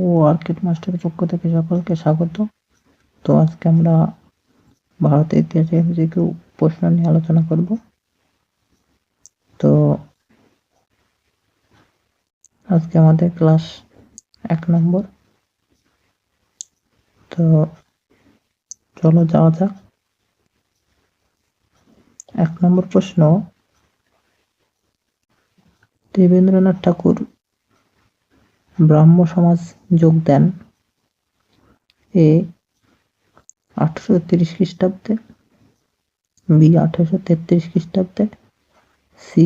ও orchid মাস্টারের পক্ষ থেকে সকলকে স্বাগত। তো আজকে আমরা ভারতের ইতিহাসে এমসিকিউ প্রশ্ন নিয়ে আলোচনা করব। তো আজকে আমাদের ক্লাস 1 নম্বর। তো চলো যাওয়া যাক। 1 নম্বর প্রশ্ন, দেবেন্দ্রনাথ ঠাকুর ব্রাহ্ম সমাজ যোগ দেন এ 1830 খ্রিস্টাব্দে, বি 1833 খ্রিস্টাব্দে, সি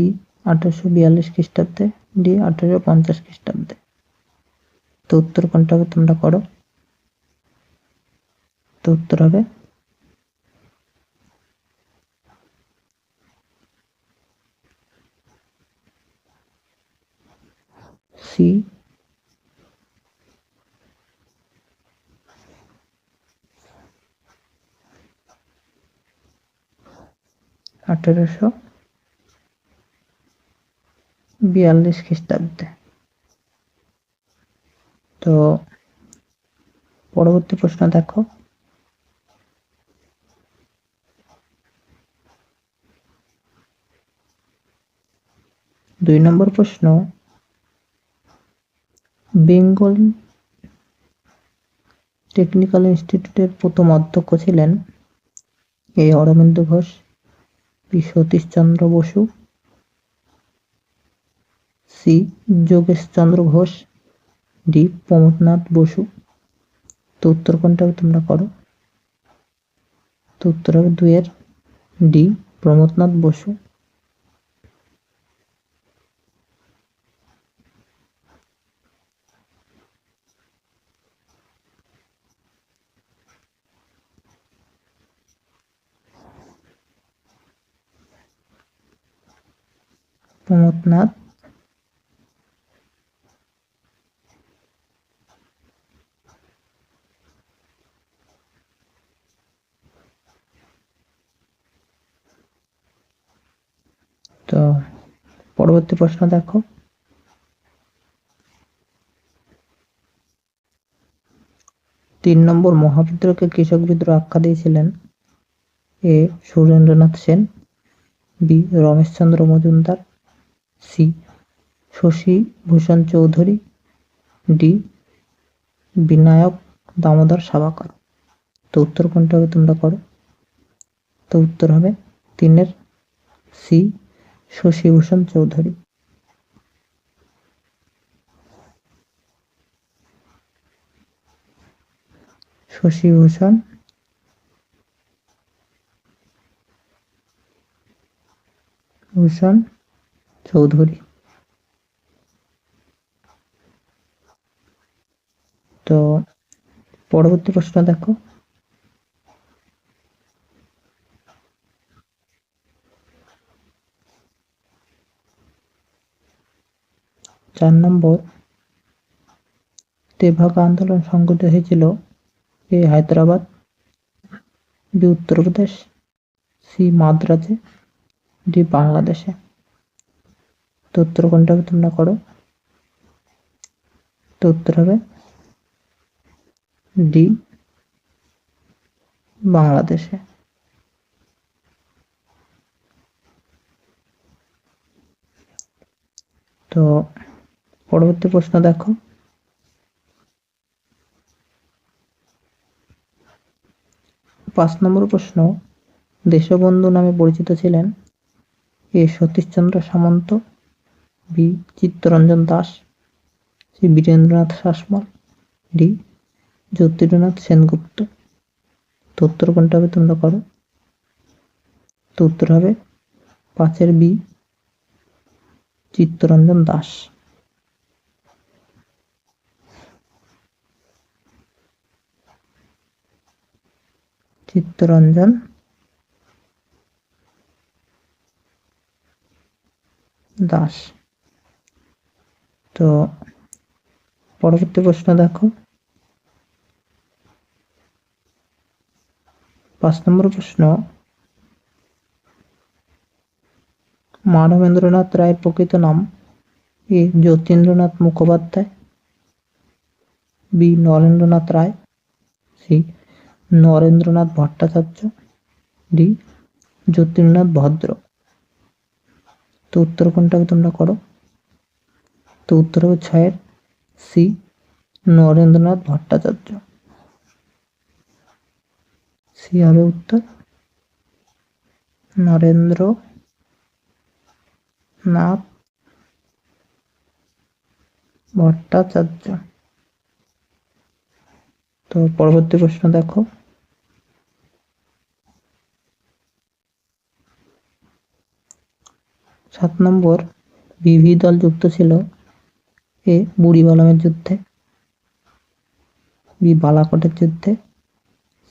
1842 খ্রিস্টাব্দে, ডি 1850 খ্রিস্টাব্দে। তো উত্তর কোনটা হবে তোমরা করো। তো উত্তর হবে সি 1842 খ্রিস্টাব্দে। তো পরবর্তী প্রশ্ন দেখো। 2 নম্বর প্রশ্ন, বেঙ্গল টেকনিক্যাল ইনস্টিটিউটের প্রথম অধ্যক্ষ ছিলেন A Aurobindo Ghosh, B Satishchandra Basu, C Jogeshchandra Ghosh, D Pramathanath Basu. তো উত্তর কোনটা হবে তোমরা করো। তো উত্তর হবে 2 এর ডি প্রমথনাথ বসু। প্রমথনাথ তো পরবর্তী প্রশ্ন দেখো। 3 নম্বর, মহাবিদ্রোহকে কৃষক বিদ্রোহ আখ্যা দিয়েছিলেন এ সুরেন্দ্রনাথ সেন, বি রমেশচন্দ্র মজুমদার, সি শশী ভূষণ চৌধুরী, ডি বিনায়ক দামোদর সাভারকর। তো উত্তর কোনটা হবে তোমরা করো। তো উত্তর হবে 3 এর সি শশী ভূষণ চৌধুরী। শশী ভূষণ চৌধুরী। তো পরবর্তী প্রশ্ন দেখো। 4 নম্বর, তেভাগা আন্দোলন সংঘটিত হয়েছিল A Hyderabad, B Uttar Pradesh, C মাদ্রাজে, ডি বাংলাদেশে। তো উত্তর কোনটা হবে তোমরা করো। তো উত্তর হবে ডি বাংলাদেশে। তো পরবর্তী প্রশ্ন দেখো। 5 নম্বর প্রশ্ন, দেশবন্ধু নামে পরিচিত ছিলেন A Satishchandra Samanta, B Chittaranjan Das, C Birendranath Sasmal, D Jyotirnath Sengupta. তো উত্তর কোনটা হবে তোমরা করো। তো উত্তর হবে 5 এর বি চিত্তরঞ্জন দাস। চিত্তরঞ্জন দাস। তো পরবর্তী প্রশ্ন দেখো। 5 নম্বর প্রশ্ন, মানবেন্দ্রনাথ রায়ের প্রকৃত নাম এ যতীন্দ্রনাথ মুখোপাধ্যায়, বি নরেন্দ্রনাথ রায়, সি নরেন্দ্রনাথ ভট্টাচার্য, ডি জ্যোতির্নাথ ভদ্র। তো উত্তর কোনটা হবে তোমরা করো। তো উত্তর হবে 6 সি নরেন্দ্রনাথ ভট্টাচার্য। সি হবে উত্তর, নরেন্দ্রনাথ ভট্টাচার্য। তো পরবর্তী প্রশ্ন দেখো। 7 নম্বর, বিভি দল যুক্ত ছিল এ বুড়িবালামের যুদ্ধে, বি বালাকোটের যুদ্ধে,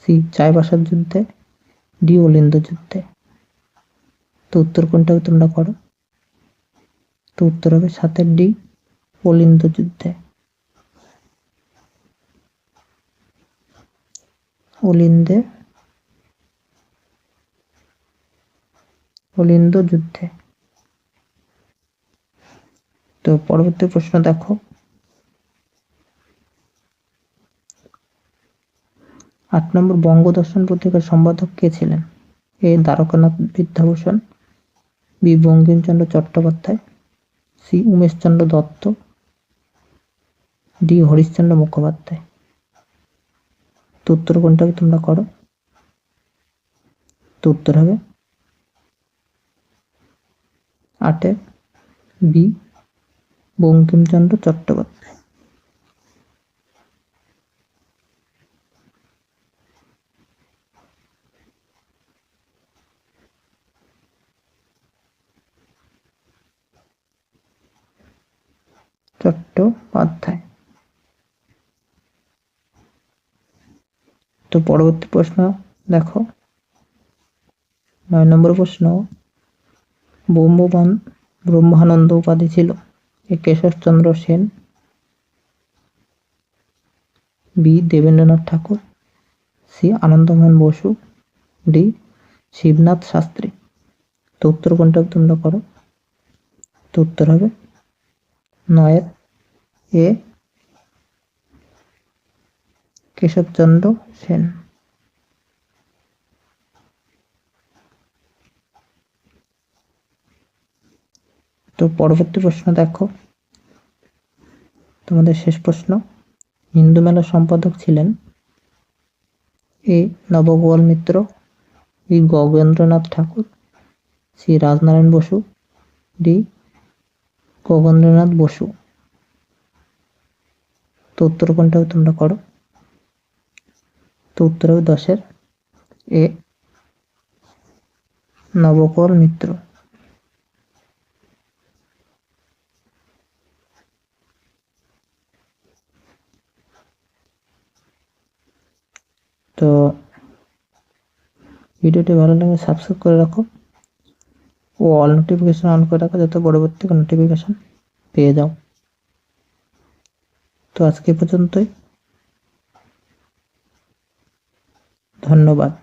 সি চাইবাসার যুদ্ধে, ডি অলিন্দ যুদ্ধে। তো উত্তর কোনটা হবে তোমরা করো। তো উত্তর হবে 7 ডি অলিন্দ যুদ্ধে। অলিন্দ যুদ্ধে। তো পরবর্তী প্রশ্ন দেখো। 8 নম্বর, বঙ্গদর্শন পত্রিকার সম্পাদক কে ছিলেন? A Dwarkanath Vidyabhushan, B Bankimchandra Chattopadhyay, C Umeshchandra Dutta, D Harishchandra Mukhopadhyay. তো উত্তর কোনটা হবে তোমরা করো। তো উত্তর হবে 8 বি বঙ্কিমচন্দ্র চট্টোপাধ্যায়। তো পরবর্তী প্রশ্ন দেখো। 9 নম্বর প্রশ্ন, ব্রহ্মানন্দ উপাধি ছিল এ কেশবচন্দ্র সেন, বি দেবেন্দ্রনাথ ঠাকুর, সি আনন্দমোহন বসু, ডি শিবনাথ শাস্ত্রী। তো উত্তর কোনটা তোমরা করো। তো উত্তর হবে 9 এ কেশবচন্দ্র সেন। তো পরবর্তী প্রশ্ন দেখো, তোমাদের শেষ প্রশ্ন। হিন্দু মেলার সম্পাদক ছিলেন এ নবগোপাল মিত্র, বি গগনেন্দ্রনাথ ঠাকুর, সি রাজনারায়ণ বসু, ডি গগনেন্দ্রনাথ বসু। তো উত্তর কোনটা তোমরা করো। তো উত্তর হবে 10 এ নবগোপাল মিত্র। তো ভিডিওটি ভালো লাগলে সাবস্ক্রাইব করে রাখো ও অল নোটিফিকেশন অন করে রাখো, যাতে পরবর্তী নোটিফিকেশন পেয়ে যাও। তো আজকে পর্যন্তই, ধন্যবাদ।